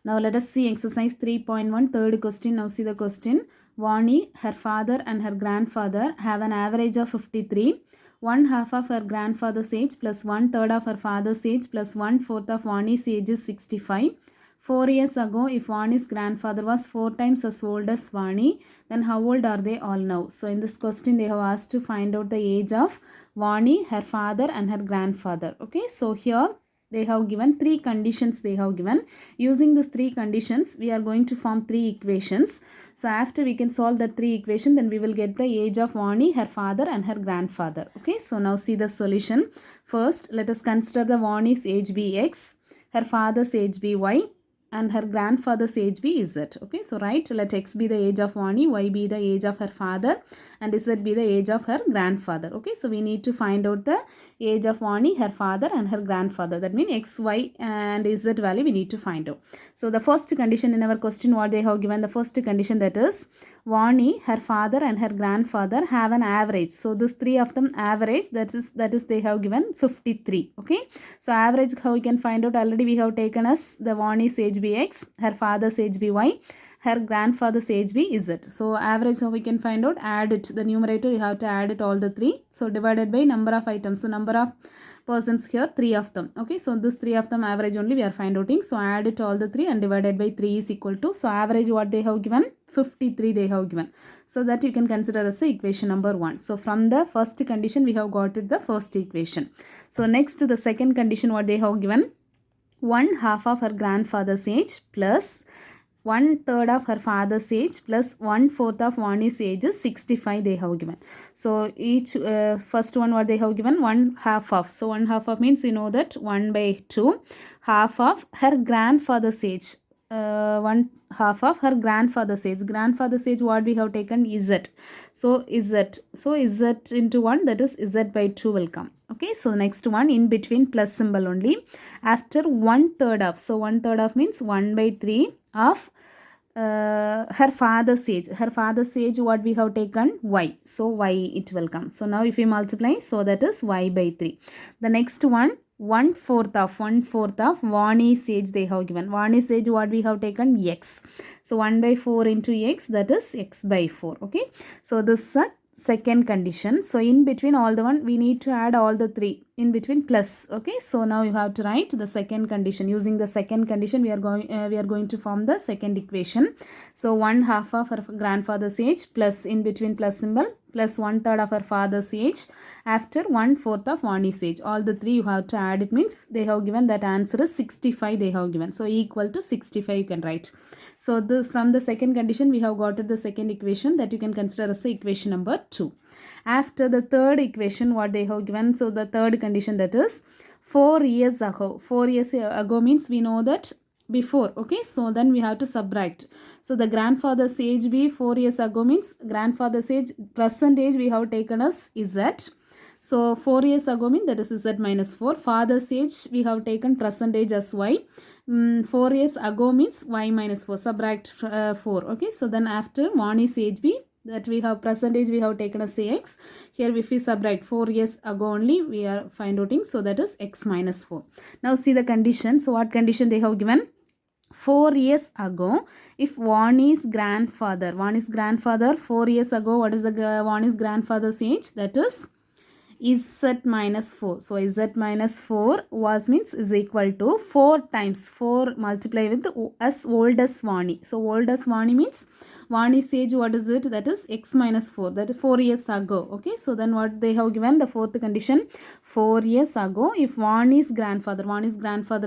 Now let us see exercise 3.1, third question. Now see the question. Vani, her father and her grandfather have an average of 53. One half of her grandfather's age plus one third of her father's age plus one fourth of Vani's age is 65. 4 years ago, if Vani's grandfather was 4 times as old as Vani, then how old are they all now? So in this question, they have asked to find out the age of Vani, her father and her grandfather. Okay, so here they have given three conditions. They have given, using these three conditions we are going to form three equations. So after we can solve the three equation, then we will get the age of Vani, her father and her grandfather. Okay, so now see the solution. First let us consider the Vani's age be x, her father's age be y, and her grandfather's age be z. Okay, so right, let x be the age of Vani, y be the age of her father, and z be the age of her grandfather. Okay, so we need to find out the age of Vani, her father and her grandfather. That means x, y and z value we need to find out. So the first condition in our question, what they have given, the first condition, that is Vani, her father and her grandfather have an average. So this three of them average, that is they have given 53. Okay, so average how we can find out? Already we have taken as the Vani's age be x, her father's age be y, her grandfather's age be z. So average how we can find out? Add it, the numerator you have to add it all the three. So divided by number of items, so number of persons here, three of them. Okay, so this three of them average only we are find outing. So add it all the three and divided by 3 is equal to, so average what they have given, 53 they have given. So that you can consider as a equation number 1. So from the first condition we have got it the first equation. So next the second condition, what they have given, one half of her grandfather's age plus one third of her father's age plus one fourth of Vani's age is 65 they have given. So each first one what they have given, one half of. So one half of means you know that 1 by 2, half of her grandfather's age. One half of her grandfather's age. Grandfather's age what we have taken, z. So z into 1, that is z by 2 will come. Okay, so next one in between plus symbol only. After one third of, so one third of means 1 by 3 of her father's age. Her father's age what we have taken, y. So y it will come. So now if we multiply, so that is y by 3. The next one, one fourth of Vani's age they have given. Vani's age what we have taken, x. So 1 by 4 into x, that is x by 4. Okay, so this is a second condition. So in between all the one we need to add all the three in between plus. Okay, so now you have to write the second condition. Using the second condition we are going to form the second equation. So one half of her grandfather's age plus in between plus symbol plus one third of her father's age after one fourth of Vani's age. All the three you have to add. It means they have given that answer is 65 they have given. So equal to 65 you can write. So this from the second condition we have got the second equation that you can consider as the equation number 2. After the third equation what they have given, so the third condition, that is 4 years ago. 4 years ago means we know that before. Okay, so then we have to subtract. So the grandfather's age be 4 years ago means grandfather's age present age we have taken as z. So 4 years ago means that is z minus 4. Father's age we have taken present age as y. 4 years ago means y minus 4. Subtract 4. Okay, so then after Vani's age be, that we have percentage we have taken as x. Here if we subtract 4 years ago only we are find outing, so that is x minus 4. Now see the condition. So what condition they have given? 4 years ago, if Vani's grandfather 4 years ago, what is the Vani's grandfather's age? That is z minus 4. So z minus 4 was means is equal to 4 times 4 multiply with as old as Vani. So old as Vani means Vani's age what is it? That is x minus 4. That is 4 years ago. Okay, so then what they have given, the fourth condition, 4 years ago if Vani's grandfather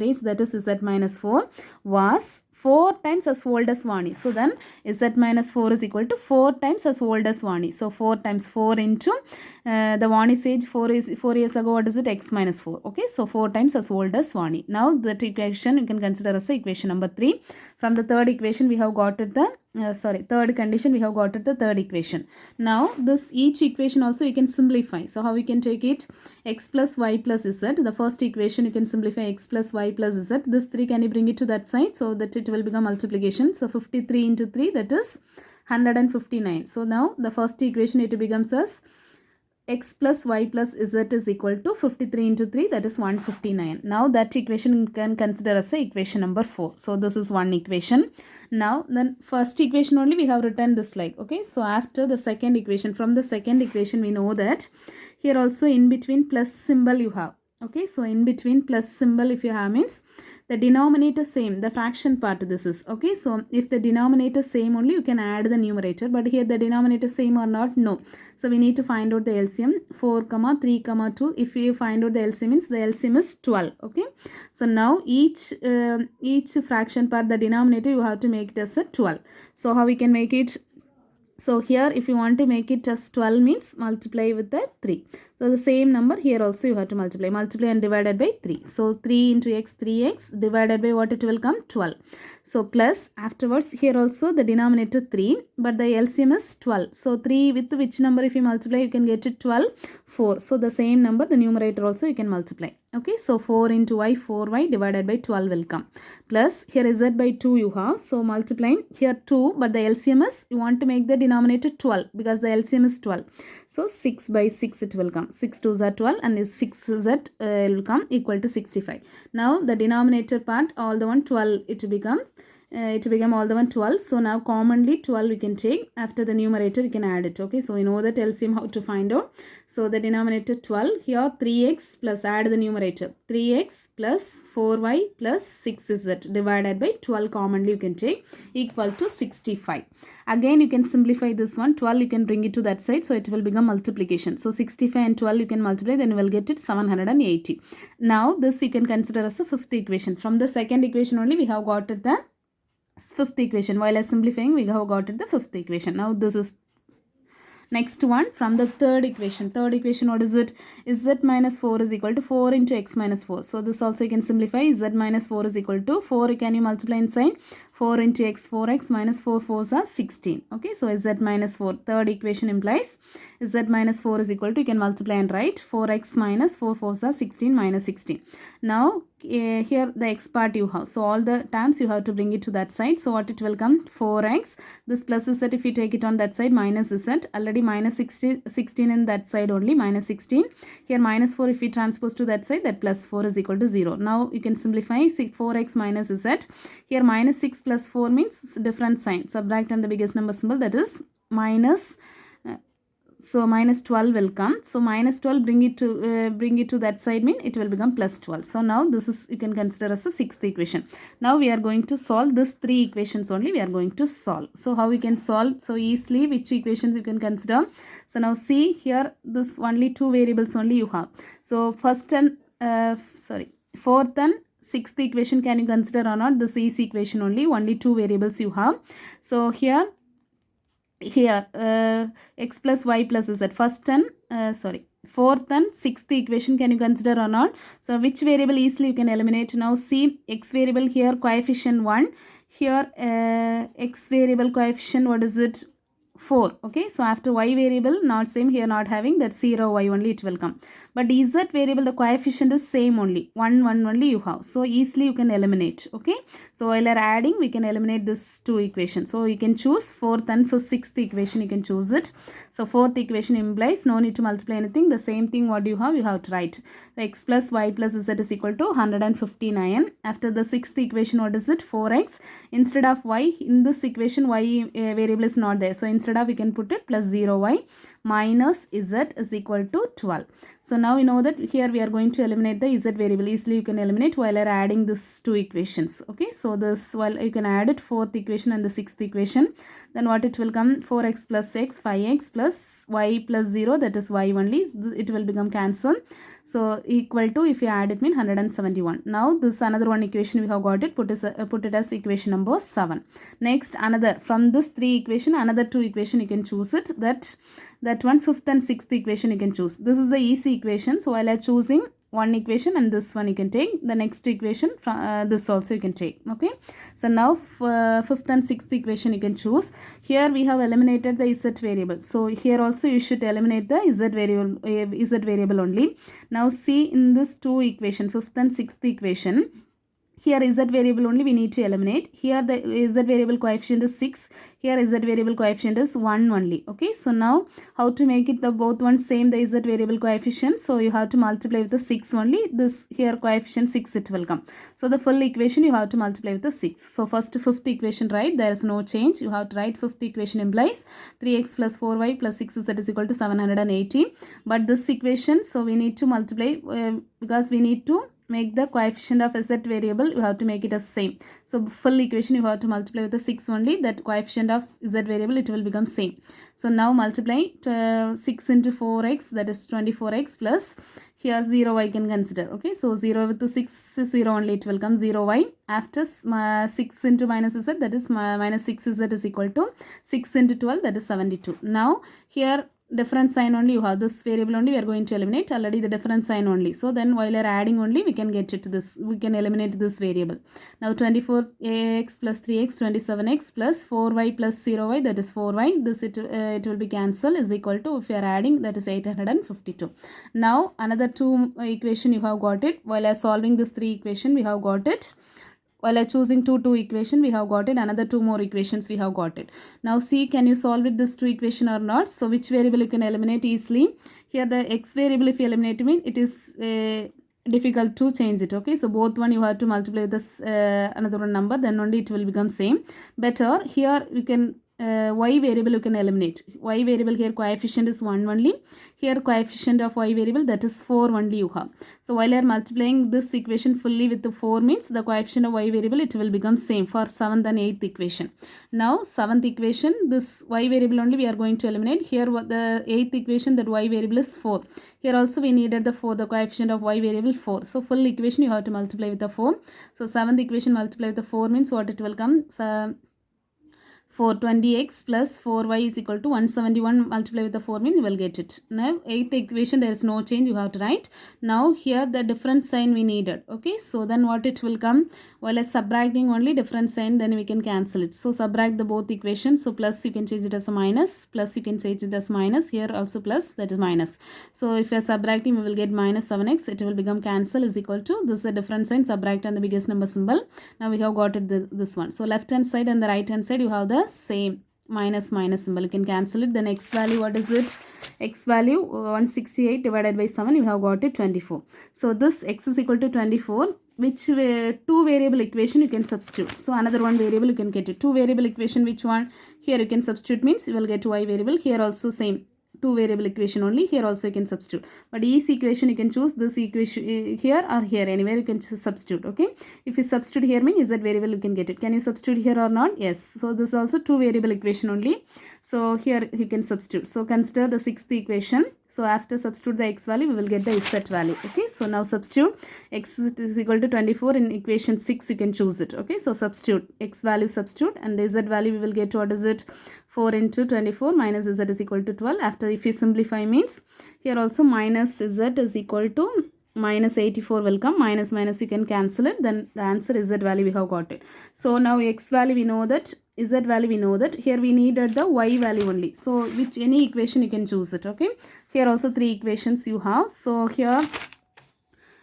age, that is z minus 4, was 4 times as old as Vani. So then z minus 4 is equal to 4 times as old as Vani. So 4 times 4 into the Vani's age 4 years ago, what is it? X minus 4. Okay, so 4 times as old as Vani. Now that equation you can consider as equation number 3. From the third equation we have got it the third condition we have got it the third equation. Now this each equation also you can simplify. So how we can take it? X plus y plus z. The first equation you can simplify x plus y plus z. This 3 can you bring it to that side so that it will become multiplication. So 53 into 3, that is 159. So now the first equation it becomes as x plus y plus z is equal to 53 into 3, that is 159. Now that equation you can consider as a equation number 4. So this is one equation. Now then first equation only we have written this like, okay. So after the second equation, from the second equation we know that here also in between plus symbol you have. Okay, so in between plus symbol if you have means the denominator same, the fraction part this is. Okay, so if the denominator same only you can add the numerator, but here the denominator same or not, no. So we need to find out the LCM. 4 comma 3 comma 2, if you find out the LCM means the LCM is 12. Okay, so now each fraction part, the denominator you have to make it as a 12. So how we can make it? So here if you want to make it as 12 means multiply with the 3. So the same number here also you have to multiply and divided by 3. So 3 into x, 3x divided by what it will come? 12. So plus afterwards here also the denominator 3, but the LCM is 12. So 3 with which number if you multiply you can get it 12? 4. So the same number the numerator also you can multiply. Okay, so 4 into y, 4y divided by 12 will come. Plus here z by 2 you have. So multiplying here 2, but the LCM is, you want to make the denominator 12 because the LCM is 12. So 6 by 6 it will come. 6 2s are 12 and 6z will come equal to 65. Now the denominator part all the one 12 it becomes. It become all the one 12. So now commonly 12 we can take. After the numerator you can add it. Okay, so we know that LCM how to find out. So the denominator 12, here 3x plus add the numerator 3x plus 4y plus 6z divided by 12 commonly you can take equal to 65. Again you can simplify this one. 12 you can bring it to that side, so it will become multiplication. So 65 and 12 you can multiply, then you will get it 780. Now this you can consider as a fifth equation. From the second equation only we have got it the fifth equation. While simplifying we have got it the fifth equation. Now this is next one from the third equation. Third equation, what is it? Z minus 4 is equal to 4 into x minus 4. So this also you can simplify. Z minus 4 is equal to 4. Can you multiply inside? 4 into x, 4x minus 4 4s are 16. Okay, so z minus 4. Third equation implies z minus 4 is equal to, you can multiply and write 4x minus 4 4s are 16 minus 16. Now here the x part you have. So all the terms you have to bring it to that side. So what it will come? 4x. This plus z if you take it on that side, minus z. Already minus 16 in that side only, minus 16. Here minus 4 if we transpose to that side, that plus 4 is equal to 0. Now you can simplify 4x minus z. Here minus 6 plus 4 means different sign. Subtract and the biggest number symbol, that is minus. So minus 12 will come. So minus 12 bring it to that side, mean it will become plus 12. So now this is, you can consider as a sixth equation. Now we are going to solve this three equations only we are going to solve. So how we can solve? So easily which equations you can consider? So now see here, this only two variables only you have. So first and fourth and sixth equation can you consider or not? This is equation only two variables you have. So here x plus y plus z, first and fourth and sixth equation can you consider or not? So which variable easily you can eliminate? Now see, x variable here coefficient 1, here x variable coefficient, what is it? 4. Okay, so after y variable not same, here not having, that 0 y only it will come. But z variable the coefficient is same only, 1 only you have. So easily you can eliminate. Okay, so while adding we can eliminate this two equations. So you can choose fourth and sixth equation, you can choose it. So fourth equation implies no need to multiply anything, the same thing what you have to write. So x plus y plus z is equal to 159. After the sixth equation, what is it? 4x. Instead of y in this equation, y variable is not there, so instead of we can put it plus 0y minus z is equal to 12. So now we know that here we are going to eliminate the z variable. Easily you can eliminate while adding these two equations. Okay, so this, while you can add it, fourth equation and the sixth equation, then what it will come? 4x plus x, 5x plus y plus 0, that is y only, it will become cancelled. So equal to, if you add it, mean 171. Now this another one equation we have got it, put it as equation number 7. Next another, from this three equation, another two equation you can choose it, that one fifth and sixth equation you can choose. This is the easy equation. So while choosing one equation and this one you can take, the next equation from this also you can take. Okay, so now fifth and sixth equation you can choose. Here we have eliminated the z variable, so here also you should eliminate the z variable only. Now see in this two equation, fifth and sixth equation, Here z variable only we need to eliminate. Here the z variable coefficient is 6. Here z variable coefficient is 1 only. Okay, so now how to make it the both ones same, the z variable coefficient? So you have to multiply with the 6 only. This here coefficient 6 it will come. So the full equation you have to multiply with the 6. So first fifth equation, right? There is no change. You have to write fifth equation implies 3x plus 4y plus 6z is equal to 780. But this equation, so we need to multiply because we need to make the coefficient of z variable, you have to make it as same. So full equation you have to multiply with the 6 only, that coefficient of z variable it will become same. So now multiply 6 into 4x, that is 24x, plus here 0y can consider. Okay, so 0 with the 6 is 0 only, it will come 0y. After 6 into minus z, that is minus 6z is equal to 6 into 12, that is 72. Now here different sign only you have, this variable only we are going to eliminate, already the different sign only. So then while you are adding only we can get it to this, we can eliminate this variable. Now 24x plus 3x 27x plus 4y plus 0y, that is 4y, this it will be cancelled, is equal to, if you are adding, that is 852. Now another two equation you have got it. While I solving this three equation we have got it. While I choosing two equation we have got it, another two more equations we have got it. Now see, can you solve with this two equation or not? So which variable you can eliminate easily? Here the x variable, if you eliminate it is difficult to change it. Okay, so both one you have to multiply with this another one number, then only it will become same. Better here you can y variable you can eliminate. Y variable here coefficient is 1 only. Here coefficient of y variable, that is 4 only you have. So while you are multiplying this equation fully with the 4 means the coefficient of y variable it will become same for 7th and 8th equation. Now 7th equation, this y variable only we are going to eliminate. Here the 8th equation, that y variable is 4. Here also we needed the 4, the coefficient of y variable 4. So full equation you have to multiply with the 4. So 7th equation multiply with the 4 means what it will come? 420x plus 4y is equal to 171, multiply with the 4 means you will get it. Now 8th equation there is no change, you have to write. Now here the different sign we needed. Okay, so then what it will come? While subtracting only different sign, then we can cancel it. So subtract the both equations. So plus you can change it as a minus, plus you can change it as minus, here also plus, that is minus. So if you are subtracting we will get minus 7x, it will become cancel, is equal to, this is a different sign, subtract and the biggest number symbol. Now we have got it this one. So left hand side and the right hand side you have the same minus symbol, you can cancel it. Then x value, what is it? X value 168 divided by 7, you have got it 24. So this x is equal to 24. Which two variable equation you can substitute? So another one variable you can get it. Two variable equation, which one? Here you can substitute means you will get y variable. Here also same, two variable equation only. Here also you can substitute, but each equation you can choose this equation here or here, anywhere you can substitute. Okay, if you substitute here means z variable you can get it. Can you substitute here or not? Yes. So this is also two variable equation only. So here you can substitute. So consider the sixth equation. So after substitute the x value we will get the z value. Okay, so now substitute x is equal to 24 in equation 6, you can choose it. Okay, so substitute x value, substitute, and z value we will get, what is it? 4 into 24 minus z is equal to 12. After if you simplify means here also minus z is equal to minus 84 will come, minus you can cancel it, then the answer is z value we have got it. So now x value we know that, z value we know that, here we needed the y value only. So which any equation you can choose it. Okay, here also three equations you have. So here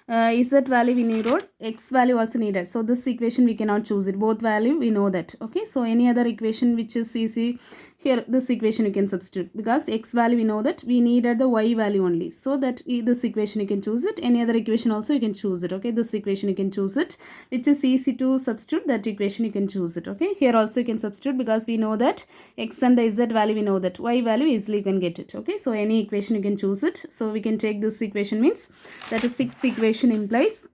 z value we needed, x value also needed. So this equation we cannot choose it, both value we know that. Okay, so any other equation which is easy, here this equation you can substitute, because x value we know that we needed the y value only. So that this equation you can choose it, any other equation also you can choose it. Okay, this equation you can choose it, which is easy to substitute, that equation you can choose it. Okay, here also you can substitute because we know that x and the z value we know that, y value easily you can get it. Okay, so any equation you can choose it. So we can take this equation means, that is sixth equation implies,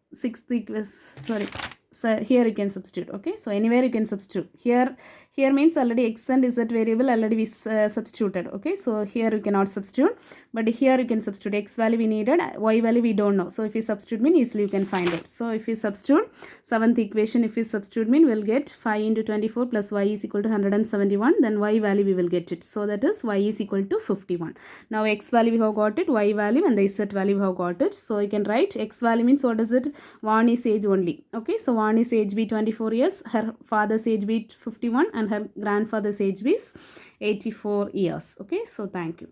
so here you can substitute. Okay, so anywhere you can substitute. Here means already x and z variable already we substituted. Okay, so here you cannot substitute, but here you can substitute. X value we needed, y value we don't know. So if you substitute mean easily you can find it. So if you substitute seventh equation, if you substitute mean we'll get 5 into 24 plus y is equal to 171. Then y value we will get it. So that is y is equal to 51. Now x value we have got it, y value and the z value we have got it. So you can write x value means, what is it? Vani's age only. Okay, so Vani's age be 24 years, her father's age be 51, and her grandfather's age be 84 years. Okay, so thank you.